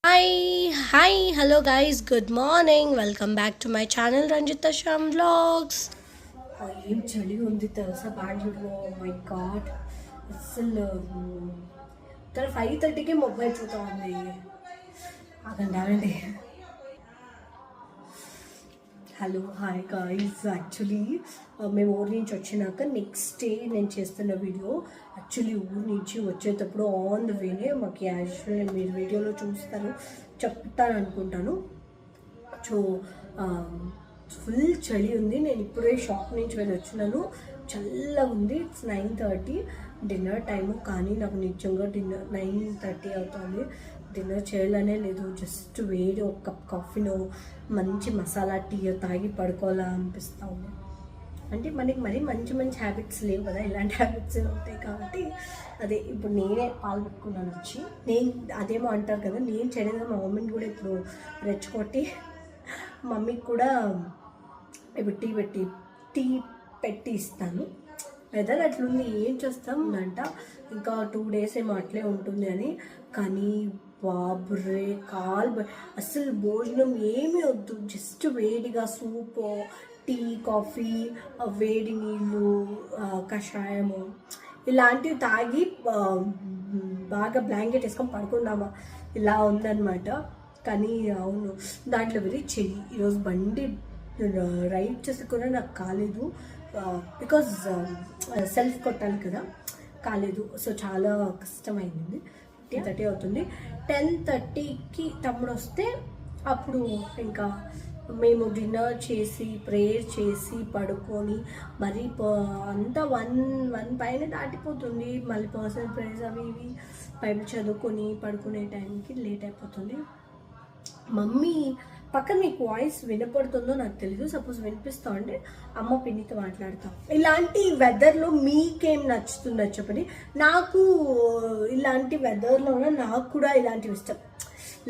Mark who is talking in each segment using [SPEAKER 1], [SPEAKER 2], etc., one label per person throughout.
[SPEAKER 1] Hi, hello guys, good morning. Welcome back to my channel Ranjita Sham Vlogs. ఏం చలి ఉంది తెలుసా బెంగళూరులో. మై గాడ్, అసలు ఇక్కడ 5:30కి మొబైల్ చూస్తూ ఉంది. ఆగండి. హలో హాయ్ గాయ్స్, యాక్చువల్లీ మేము ఊరి నుంచి వచ్చినాక నెక్స్ట్ డే నేను చేస్తున్న వీడియో. యాక్చువల్లీ ఊరి నుంచి వచ్చేటప్పుడు ఆన్ ద వేనే మాకు యాక్చువల్లీ మీరు వీడియోలో చూస్తారు, చెప్తాను అనుకుంటాను. సో ఫుల్ చలి ఉంది. నేను ఇప్పుడే షాప్ నుంచి వెళ్ళి వచ్చినాను. చల్లగా ఉంది. ఇట్స్ 9:30 డిన్నర్ టైము, కానీ నాకు నిజంగా 9:30 అవుతుంది. డిన్నర్ చేయాలనే లేదు. జస్ట్ వేడి ఒక కప్ కాఫీనో మంచి మసాలా టీ తాగి పడుకోవాలా అనిపిస్తూ ఉంది. అంటే మనకి మరీ మంచి మంచి హ్యాబిట్స్ లేవు కదా, ఇలాంటి హ్యాబిట్స్ ఉంటాయి. కాబట్టి అదే ఇప్పుడు నేనే పాలు పెట్టుకున్నాను వచ్చి. నేను అదేమో అంటారు కదా, నేను చేయలేదు. మా మమ్మీని కూడా ఇప్పుడు రెచ్చగొట్టి మమ్మీకి కూడా ఇప్పుడు టీ పెట్టి ఇస్తాను. వెదర్ అట్లుంది, ఏం చేస్తాం అంట. ఇంకా 2 days ఏమో అట్లే ఉంటుంది అని. కానీ బాబురే అసలు భోజనం ఏమీ వద్దు, జస్ట్ వేడిగా సూపు, టీ, కాఫీ, వేడి నీళ్ళు, కషాయము ఇలాంటివి తాగి బాగా బ్లాంకెట్ వేసుకొని పడుకుందామా ఇలా ఉందన్నమాట. కానీ అవును, దాంట్లో వెరీ చెయ్యి. ఈరోజు బండి రైడ్ చేసి కూడా నాకు కాలేదు, బికాజ్ సెల్ఫ్ కొట్టాలి కదా, కాలేదు. సో చాలా కష్టమైంది. 10:30 అవుతుంది. 10:30కి తమ్ముడు వస్తే అప్పుడు ఇంకా మేము డిన్నర్ చేసి ప్రేయర్ చేసి పడుకొని మరి అంతా 1 పైన దాటిపోతుంది. మళ్ళీ పర్సనల్ ప్రేయర్స్ అవి ఇవి బైబిల్ చదువుకొని పడుకునే టైంకి లేట్ అయిపోతుంది. మమ్మీ పక్కన మీకు వాయిస్ వినపడుతుందో నాకు తెలీదు. సపోజ్ వినిపిస్తా అంటే అమ్మ పిన్నితో మాట్లాడతాం. ఇలాంటి వెదర్లో మీకేం నచ్చుతుందో చెప్పండి. నాకు ఇలాంటి వెదర్లోనే నాకు కూడా ఇలాంటివి ఇష్టం,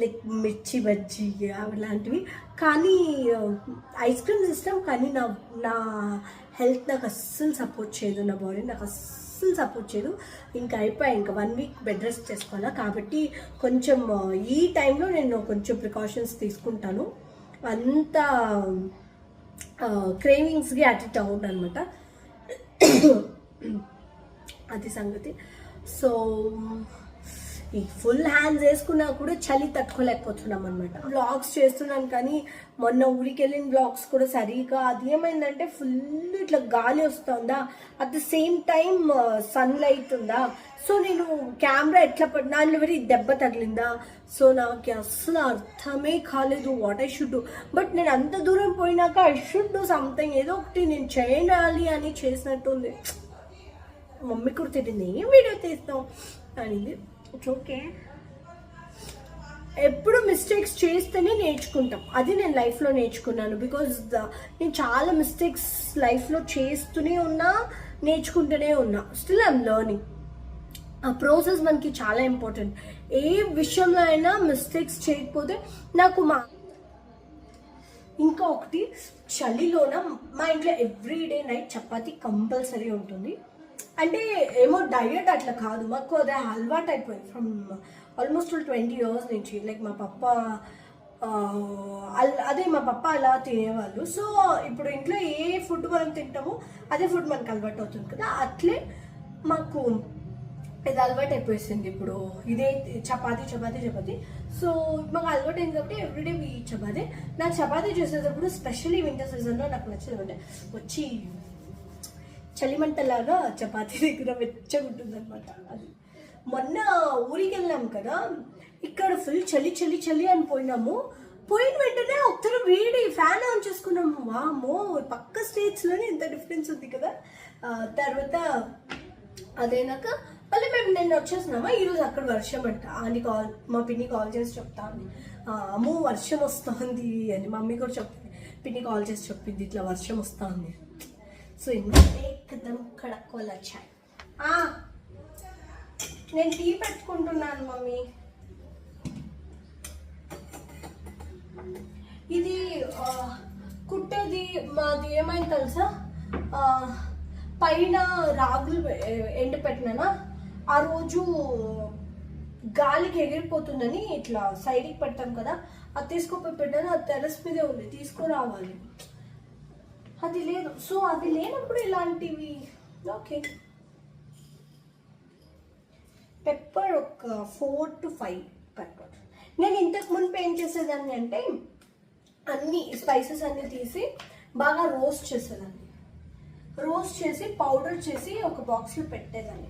[SPEAKER 1] లైక్ మిర్చి బజ్జీ అలాంటివి. కానీ ఐస్ క్రీమ్స్ ఇష్టం, కానీ నా హెల్త్ నాకు అస్సలు సపోర్ట్ చేయదు, నా బాడీ నాకు అస్సలు సపోర్ట్ చేయదు. ఇంకా అయిపోయాయి, ఇంకా 1 week బెడ్ రెస్ట్ చేసుకోవాలా. కాబట్టి కొంచెం ఈ టైంలో నేను కొంచెం ప్రికాషన్స్ తీసుకుంటాను. అంత క్రేవింగ్స్కి అటెక్ట్ అవ్వదు అనమాట, అది సంగతి. సో ఈ ఫుల్ హ్యాండ్స్ వేసుకున్నా కూడా చలి తట్టుకోలేకపోతున్నాం అనమాట. బ్లాగ్స్ చేస్తున్నాను, కానీ మొన్న ఊరికి వెళ్ళిన బ్లాగ్స్ కూడా సరిగా అది ఏమైందంటే ఫుల్ ఇట్లా గాలి వస్తుందా, at the same time sunlight ఉందా. సో నేను కెమెరా ఎట్లా దాంట్లో వెరీ దెబ్బ తగిలిందా. సో నాకు అస్సలు అర్థమే కాలేదు what I should do. But నేను అంత దూరం పోయినాక ఐ షుడ్ డూ సంథింగ్, ఏదో ఒకటి నేను చేయాలి అని చేసినట్టుంది. మమ్మీ కూడా తిట్టింది, ఏం వీడియో తీస్తాం అనింది. ఇట్స్ ఓకే, ఎప్పుడు మిస్టేక్స్ చేస్తేనే నేర్చుకుంటాం. అది నేను లైఫ్లో నేర్చుకున్నాను. బికాజ్ నేను చాలా మిస్టేక్స్ లైఫ్లో చేస్తూనే ఉన్నా, నేర్చుకుంటూనే ఉన్నా. Still I'm learning. ఆ ప్రాసెస్ మనకి చాలా ఇంపార్టెంట్. ఏ విషయంలో అయినా మిస్టేక్స్ చేయకపోతే నాకు ఇంకా ఒకటి, చలిలోన మా ఇంట్లో ఎవ్రీడే నైట్ చపాతీ కంపల్సరీ ఉంటుంది. అంటే ఏమో డయట్ అట్లా కాదు, మాకు అదే అలవాటు అయిపోయింది ఫ్రమ్ ఆల్మోస్ట్ 20 years నుంచి. లైక్ మా పప్ప అలా తినేవాళ్ళు. సో ఇప్పుడు ఇంట్లో ఏ ఫుడ్ మనం తింటామో అదే ఫుడ్ మనకు అలవాటు అవుతుంది కదా, అట్లే మాకు ఇది అలవాటు అయిపోయింది. ఇప్పుడు ఇదే చపాతీ. సో మాకు అలవాటు అయింది కాబట్టి ఎవ్రీడే చపాతీ. నాకు చపాతీ చేసేటప్పుడు స్పెషల్లీ వింటర్ సీజన్లో నాకు నచ్చేది అంటే వచ్చి చలిమంటలాగా చపాతీ దగ్గర వెచ్చగా ఉంటుంది అనమాట. అది మొన్న ఊరికి వెళ్ళాం కదా, ఇక్కడ ఫుల్ చలి అని పోయినాము. పోయిన వెంటనే ఒకసారి వేడి ఫ్యాన్ ఆన్ చేసుకున్నాము. వామో, పక్క స్టేట్స్లోనే ఇంత డిఫరెన్స్ ఉంది కదా. తర్వాత అదైనాక మళ్ళీ మేము నిన్న వచ్చేసినామా. ఈరోజు అక్కడ వర్షం అంట. మా పిన్ని కాల్ చేసి చెప్తాను, అమ్మో వర్షం వస్తుంది అని. మమ్మీ కూడా పిన్ని కాల్ చేసి చెప్పింది ఇట్లా వర్షం వస్తుంది. సో एकदम कड़क वाला चाय. నేను టీ పెట్టుకుంటున్నాను మమ్మీ. ఇది కుట్టేది మాది ఏమైంది తెలుసా, పైన రాగులు ఎండ పెట్టినా ఆ రోజు గాలికి ఎగిరిపోతుందని ఇట్లా సైడ్కి పెడతాం కదా, అది తీసుకుపోయి పెట్టాను. అది టెర్రస్ మీదే ఉంది, తీసుకురావాలి, అది లేదు. సో అది లేనప్పుడు ఇలాంటివి. ఓకే, పెప్పర్ ఒక 4 to 5 పెప్పర్. నేను ఇంతకు ముందు ఏం చేసేదాన్ని అంటే అన్ని స్పైసెస్ అన్నీ తీసి బాగా రోస్ట్ చేసేదాన్ని. రోస్ట్ చేసి పౌడర్ చేసి ఒక బాక్స్లో పెట్టేదాన్ని.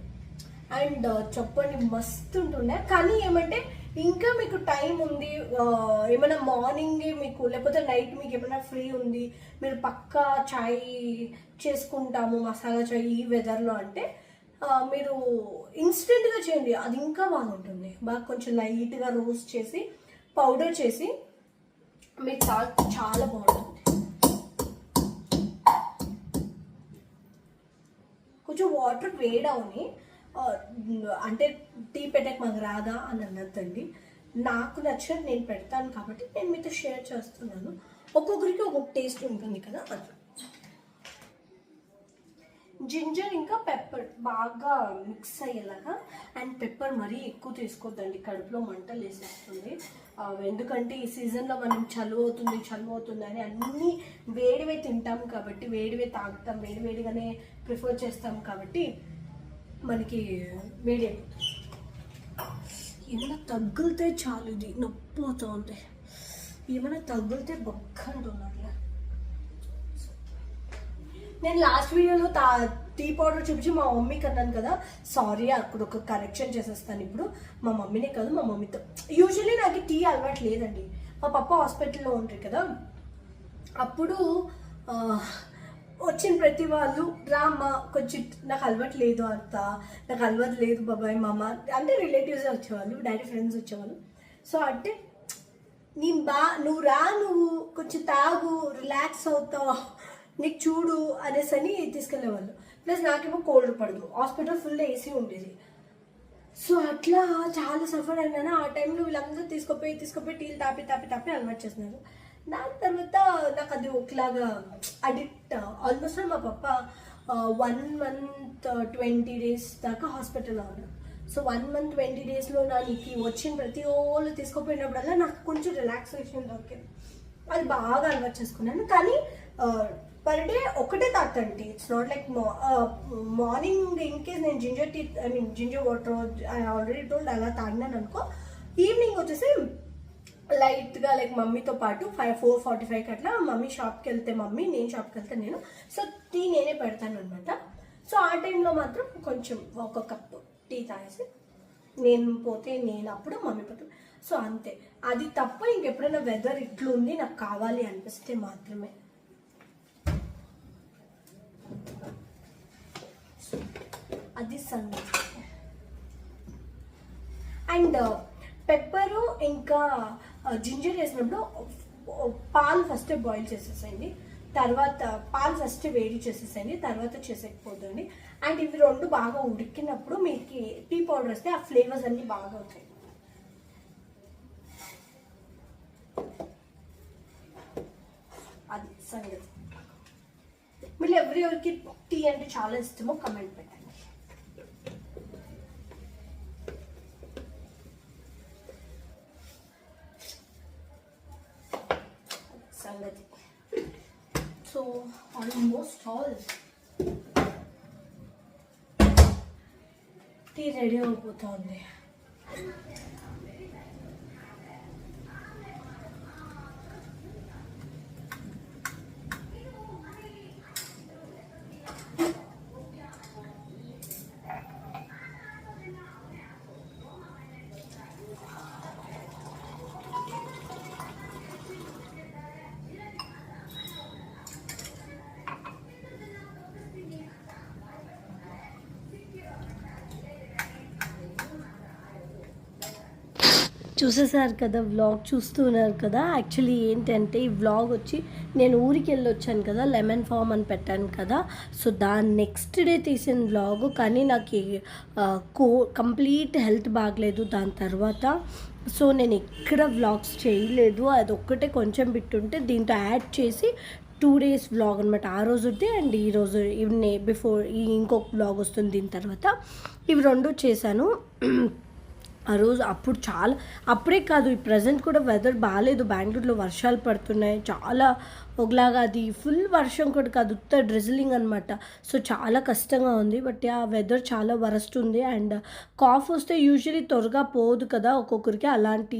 [SPEAKER 1] అండ్ చెప్పండి మస్తు ఉంటుండే. కానీ ఏమంటే ఇంకా మీకు టైం ఉంది, ఏమైనా మార్నింగ్ మీకు లేకపోతే నైట్ మీకు ఏమైనా ఫ్రీ ఉంది, మీరు పక్కా చాయ్ చేసుకుంటాము మసాలా చాయ్ ఈ వెదర్లో అంటే మీరు ఇన్స్టెంట్గా చేయండి, అది ఇంకా బాగుంటుంది. బాగా కొంచెం లైట్గా రోస్ట్ చేసి పౌడర్ చేసి మీకు చాలా బాగుంటుంది. కొంచెం వాటర్ వేడవని, అంటే టీ పెట్టక మాకు రాదా అని అన్నదండి. నాకు నచ్చినట్టు నేను పెడతాను కాబట్టి నేను మీతో షేర్ చేస్తున్నాను. ఒక్కొక్కరికి ఒక్కొక్క టేస్ట్ ఉంటుంది కదా. అది జింజర్ ఇంకా పెప్పర్ బాగా మిక్స్ అయ్యేలాగా. అండ్ పెప్పర్ మరీ ఎక్కువ తీసుకోవద్దండి, కడుపులో మంటలు వేసేస్తుంది. ఎందుకంటే ఈ సీజన్లో మనం చలువ అవుతుంది అని అన్నీ వేడివే తింటాం కాబట్టి, వేడివే తాగుతాం, వేడిగానే ప్రిఫర్ చేస్తాం కాబట్టి మనకి వేడి అయిపోతుంది. ఏమైనా తగ్గితే చాలు, ఇది నొప్పి అవుతుంది. ఏమైనా తగ్గితే బొక్కంటున్నాను. నేను లాస్ట్ వీడియోలో టీ పౌడర్ చూపించి మా మమ్మీకి అన్నాను కదా, సారీ అక్కడ ఒక కరెక్షన్ చేసేస్తాను. ఇప్పుడు మా మమ్మీనే కాదు, మా మమ్మీతో యూజువల్లీ నాకు టీ అలవాటు లేదండి. మా పప్ప హాస్పిటల్లో ఉంటారు కదా, అప్పుడు వచ్చిన ప్రతి వాళ్ళు రామ్మా కొంచెం నాకు అలవాటు లేదు, అంత నాకు అలవాటు లేదు బాబాయ్ మామ అంటే రిలేటివ్స్ వచ్చేవాళ్ళు, డాడీ ఫ్రెండ్స్ వచ్చేవాళ్ళు. సో అంటే నువ్వు కొంచెం తాగు, రిలాక్స్ అవుతావు, నీకు చూడు అనేసి అని తీసుకెళ్ళేవాళ్ళు. ప్లస్ నాకేమో కోల్డ్ పడదు, హాస్పిటల్ ఫుల్ ఏసీ ఉండేది. సో అట్లా చాలా సఫర్ అయినా. ఆ టైంలో వీళ్ళందరూ తీసుకుపోయి టీలు తాపి అలవాటు చేస్తున్నారు. దాని తర్వాత నాకు అది ఒకలాగా అడిక్ట్. ఆల్మోస్ట్ మా పప్ప 1 month 20 days దాకా హాస్పిటల్లో ఉన్నారు. సో 1 month 20 daysలో నాకు వచ్చిన ప్రతి ఓళ్ళు తీసుకుపోయినప్పుడల్లా నాకు కొంచెం రిలాక్సేషన్ దొరికింది. అది బాగా అలవాటు చేసుకున్నాను. కానీ పర్ డే ఒకటే తాగుతాండి. It's not like morning in case నేను ginger water I already told అలా తాగినాను అనుకో, ఈవినింగ్ వచ్చేసి లైట్గా లైక్ మమ్మీతో పాటు 4:45 అట్లా మమ్మీ షాప్కి వెళ్తే మమ్మీ, నేను షాప్కి వెళ్తే నేను, సో టీ నేనే పెడతాను అనమాట. సో ఆ టైంలో మాత్రం కొంచెం ఒక కప్పు టీ తాగేసి నేను పోతే నేను అప్పుడు మమ్మీ పోతే, సో అంతే. అది తప్ప ఇంకెప్పుడైనా వెదర్ ఇట్లుంది నాకు కావాలి అనిపిస్తే మాత్రమే. అది సంగతి. అండ్ పెప్పరు ఇంకా జింజర్ వేసినప్పుడు పాలు ఫస్ట్ బాయిల్ చేసేసేయండి, తర్వాత పాలు ఫస్ట్ వేడి చేసేసేయండి, తర్వాత చేసేకపోతుంది. అండ్ ఇవి రెండు బాగా ఉడికినప్పుడు మీకు టీ పౌడర్ వేస్తే ఆ ఫ్లేవర్స్ అన్నీ బాగా అవుతాయి. అది సంగతి. మళ్ళీ ఎవరికి టీ అంటే చాలా ఇష్టమో కమెంట్ పెట్టండి. సంగతి. So almost all tea ready అయిపోతుంది. చూసేసారు కదా, వ్లాగ్ చూస్తున్నారు కదా. యాక్చువల్లీ ఏంటంటే ఈ వ్లాగ్ వచ్చి నేను ఊరికి వెళ్ళి వచ్చాను కదా, లెమన్ ఫామ్ అని పెట్టాను కదా, సో దాని నెక్స్ట్ డే తీసిన వ్లాగ్. కానీ నాకు కంప్లీట్ హెల్త్ బాగలేదు దాని తర్వాత, సో నేను ఎక్కడ వ్లాగ్స్ చేయలేదు. అది ఒక్కటే కొంచెం బిట్టుంటే దీంతో యాడ్ చేసి 2 days వ్లాగ్ అనమాట. ఆ రోజుది అండ్ ఈరోజు బిఫోర్ ఇంకొక వ్లాగ్ వస్తుంది దీని తర్వాత. ఇవి రెండు చేశాను. ఆ రోజు అప్పుడు చాలా అప్పుడే కాదు ఈ ప్రజెంట్ కూడా వెదర్ బాగాలేదు, బెంగళూరులో వర్షాలు పడుతున్నాయి చాలా ఒకలాగా, అది ఫుల్ వర్షం కూడా కాదు, ఉత్త డ్రిజిలింగ్ అనమాట. సో చాలా కష్టంగా ఉంది. బట్ ఆ వెదర్ చాలా వరస్ట్ ఉంది. అండ్ కాఫ్ వస్తే యూజువలీ త్వరగా పోదు కదా ఒక్కొక్కరికి, అలాంటి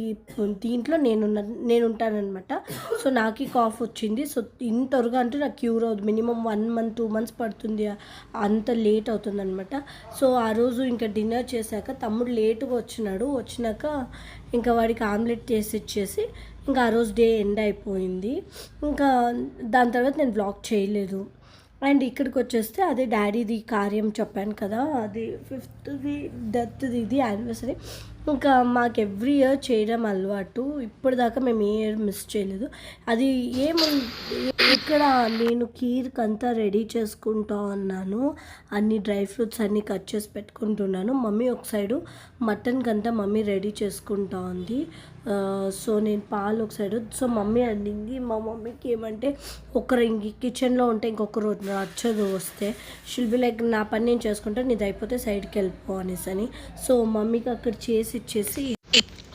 [SPEAKER 1] దీంట్లో నేను ఉంటానన్నమాట. సో నాకు ఈ కాఫ్ వచ్చింది. సో ఇంత త్వరగా అంటే నాకు క్యూర్ అవుతుంది, మినిమం 1 month 2 months పడుతుంది, అంత లేట్ అవుతుంది అనమాట. సో ఆ రోజు ఇంకా డిన్నర్ చేశాక తమ్ముడు లేటుగా వచ్చినాక ఇంకా వాడికి ఆమ్లెట్ చేసి ఇచ్చేసి ఇంకా ఆ రోజు డే ఎండ్ అయిపోయింది. ఇంకా దాని తర్వాత నేను బ్లాగ్ చేయలేదు. అండ్ ఇక్కడికి వచ్చేస్తే అదే డాడీది కార్యం చెప్పాను కదా, అది 5th డెత్ది ఇది యానివర్సరీ. ఇంకా మాకు ఎవ్రీ ఇయర్ చేయడం అలవాటు, ఇప్పటిదాకా మేము ఏ ఇయర్ మిస్ చేయలేదు. అది ఇక్కడ నేను కీర్కి అంతా రెడీ చేసుకుంటా ఉన్నాను, అన్ని డ్రై ఫ్రూట్స్ అన్నీ కట్ చేసి పెట్టుకుంటున్నాను. మమ్మీ ఒక సైడు మటన్కి అంతా మమ్మీ రెడీ చేసుకుంటా ఉంది. సో నేను పాలు ఒక సైడు. సో మమ్మీ అడిగింది, మా మమ్మీకి ఏమంటే ఒకరు కిచెన్లో ఉంటే ఇంకొకరు నచ్చదు వస్తే, షిల్ బి లైక్ నా పని నేను చేసుకుంటా, నీది అయిపోతే సైడ్కి వెళ్ళిపో అనేసి అని. సో మమ్మీకి అక్కడ చేసి ఇచ్చేసి,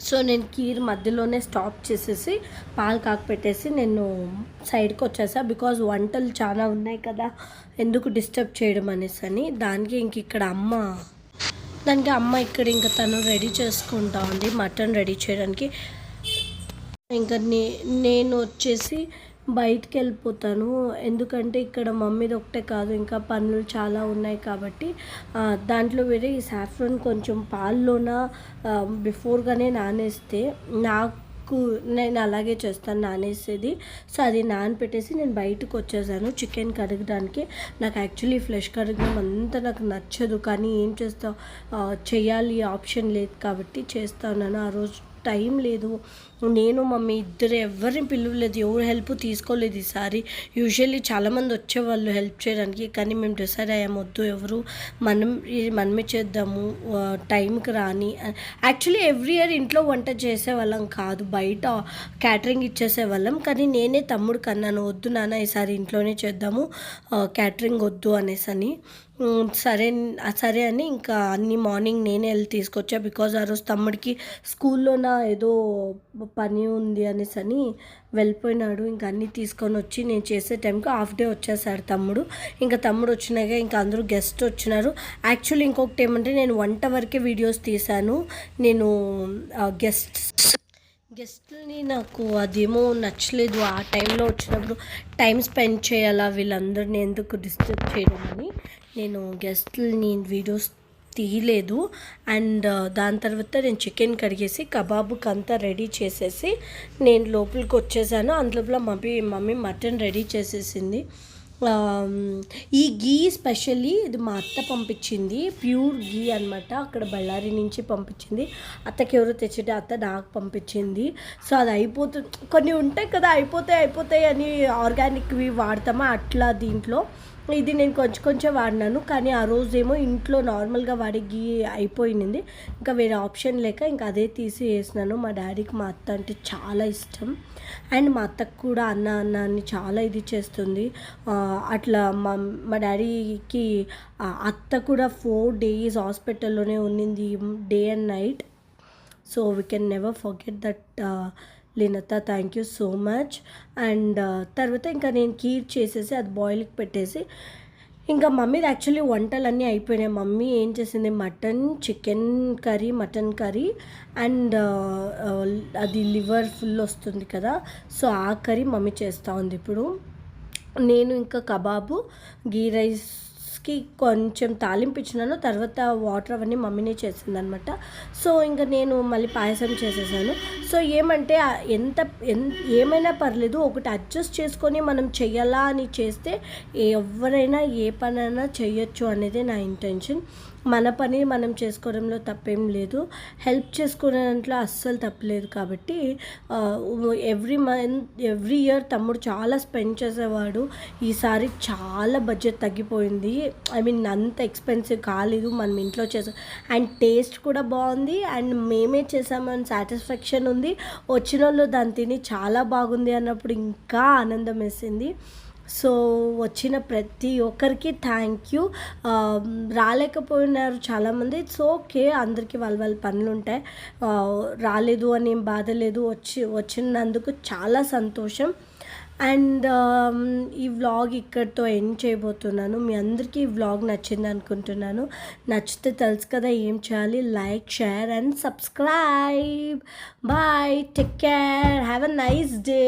[SPEAKER 1] సో నేను కీర్ మధ్యలోనే స్టాప్ చేసేసి పాలు కాకపెట్టేసి నేను సైడ్కి వచ్చేసా. బికాజ్ వంటలు చాలా ఉన్నాయి కదా, ఎందుకు డిస్టర్బ్ చేయడం అనేసి అని. దానికి ఇక్కడ అమ్మ ఇక్కడ ఇంకా తను రెడీ చేసుకుంటా ఉంది మటన్ రెడీ చేయడానికి. ఇంకా నేను వచ్చేసి బయటికి వెళ్ళిపోతాను, ఎందుకంటే ఇక్కడ మమ్మీది ఒకటే కాదు ఇంకా పనులు చాలా ఉన్నాయి కాబట్టి. దాంట్లో వేరే ఈ సాఫ్రాన్ కొంచెం పాల్లోన బిఫోర్గానే నానేస్తే, నేను అలాగే చేస్తాను నానేసేది. సో అది నానపెట్టేసి నేను బయటకు వచ్చేసాను చికెన్ కడగడానికి. నాకు యాక్చువల్లీ ఫ్లెష్ కడగడం అంతా నాకు నచ్చదు, కానీ ఏం చేస్తావు, చేయాలి, ఆప్షన్ లేదు కాబట్టి చేస్తా ఉన్నాను. ఆ రోజు టైం లేదు, నేను మమ్మీ ఇద్దరు ఎవరిని పిలవలేదు, ఎవరు హెల్ప్ తీసుకోలేదు ఈసారి. యూజువల్లీ చాలామంది వచ్చేవాళ్ళు హెల్ప్ చేయడానికి, కానీ మేము డిసైడ్ అయ్యాము వద్దు, ఎవరు మనమే చేద్దాము, టైంకి రాని. యాక్చువల్లీ ఎవ్రీ ఇయర్ ఇంట్లో వంట చేసేవాళ్ళం కాదు, బయట క్యాటరింగ్ ఇచ్చేసేవాళ్ళం. కానీ నేనే తమ్ముడు కన్నాను, వద్దు నాన్న ఈసారి ఇంట్లోనే చేద్దాము, క్యాటరింగ్ వద్దు అనేసి అని. సరే అని ఇంకా అన్ని మార్నింగ్ నేనే వెళ్ళి తీసుకొచ్చా. బికాజ్ ఆ రోజు తమ్ముడికి స్కూల్లోన ఏదో పని ఉంది అనేసి అని వెళ్ళిపోయినాడు. ఇంకా అన్నీ తీసుకొని వచ్చి నేను చేసే టైంకి హాఫ్ డే వచ్చేసాడు తమ్ముడు. ఇంకా తమ్ముడు వచ్చినాక ఇంకా అందరూ గెస్ట్ వచ్చినారు. యాక్చువల్లీ ఇంకొకటి ఏమంటే నేను వంట వరకే వీడియోస్ తీశాను. నేను గెస్ట్ని నాకు అదేమో నచ్చలేదు, ఆ టైంలో వచ్చినప్పుడు టైం స్పెండ్ చేయాలా, వీళ్ళందరినీ ఎందుకు డిస్టర్బ్ చేయడం అని నేను గెస్ట్ని వీడియోస్ తీయలేదు. అండ్ దాని తర్వాత నేను చికెన్ కడిగేసి కబాబుకి అంతా రెడీ చేసేసి నేను లోపలికి వచ్చేసాను. అందులోపల మమ్మీ మటన్ రెడీ చేసేసింది. ఈ గీ స్పెషల్లీ ఇది మా అత్త పంపించింది, ప్యూర్ గీ అనమాట, అక్కడ బళ్ళారి నుంచి పంపించింది. అత్తకి ఎవరో తెచ్చితే అత్త నాకు పంపించింది. సో అది అయిపోతుంది, కొన్ని ఉంటాయి కదా అయిపోతాయి అని ఆర్గానిక్వి వాడతామా, అట్లా దీంట్లో ఇది నేను కొంచెం వాడినాను. కానీ ఆ రోజేమో ఇంట్లో నార్మల్గా వాడే గీ అయిపోయింది, ఇంకా వేరే ఆప్షన్ లేక ఇంకా అదే తీసి వేసినాను. మా డాడీకి మా అత్త అంటే చాలా ఇష్టం, అండ్ మా అత్తకు కూడా అన్న అని చాలా ఇది చేస్తుంది. అట్లా మా డాడీకి అత్త కూడా 4 days హాస్పిటల్లోనే ఉన్నింది, day and night. So we can never forget that. Leenatha, thank you so much. And తర్వాత ఇంకా నేను కీర్ చేసేసి అది బాయిల్కి పెట్టేసి ఇంకా మమ్మీది యాక్చువల్లీ వంటలన్నీ అయిపోయినాయి. మమ్మీ ఏం చేసింది, మటన్ కర్రీ అండ్ అది లివర్ ఫుల్ వస్తుంది కదా, సో ఆ కర్రీ మమ్మీ చేస్తూ ఉంది ఇప్పుడు. నేను ఇంకా కబాబు గీ రైస్కి కొంచెం తాలింపు ఇచ్చినాను, తర్వాత వాటర్ అవన్నీ మమ్మీనే చేసిందనమాట. సో ఇంకా నేను మళ్ళీ పాయసం చేసేసాను. సో ఏమంటే ఏమైనా పర్లేదు, ఒకటి అడ్జస్ట్ చేసుకొని మనం చెయ్యాలా అని చేస్తే ఎవరైనా ఏ పనైనా చెయ్యొచ్చు అనేది నా ఇంటెన్షన్. మన పని మనం చేసుకోవడంలో తప్పేం లేదు, హెల్ప్ చేసుకునే దాంట్లో అస్సలు తప్పలేదు. కాబట్టి ఎవ్రీ ఇయర్ తమ్ముడు చాలా స్పెండ్ చేసేవాడు. ఈసారి చాలా బడ్జెట్ తగ్గిపోయింది, ఐ మీన్ అంత ఎక్స్పెన్సివ్ కాలేదు, మనం ఇంట్లో చేసాం. అండ్ టేస్ట్ కూడా బాగుంది, అండ్ మేమే చేసామని సాటిస్ఫాక్షన్ ఉంది. వచ్చిన వాళ్ళు దాన్ని తిని చాలా బాగుంది అన్నప్పుడు ఇంకా ఆనందం వేసింది. సో వచ్చిన ప్రతి ఒక్కరికి థ్యాంక్ యూ. రాలేకపోయినారు చాలామంది. ఇట్స్ ఓకే, అందరికీ వాళ్ళ పనులు ఉంటాయి. రాలేదు అని ఏం బాధ లేదు. వచ్చినందుకు చాలా సంతోషం. అండ్ ఈ వ్లాగ్ ఇక్కడితో ఎండ్ చేయబోతున్నాను. మీ అందరికీ ఈ వ్లాగ్ నచ్చింది అనుకుంటున్నాను. నచ్చితే తెలుసు కదా ఏం చేయాలి, like, share and subscribe. Bye, take care, have a nice day.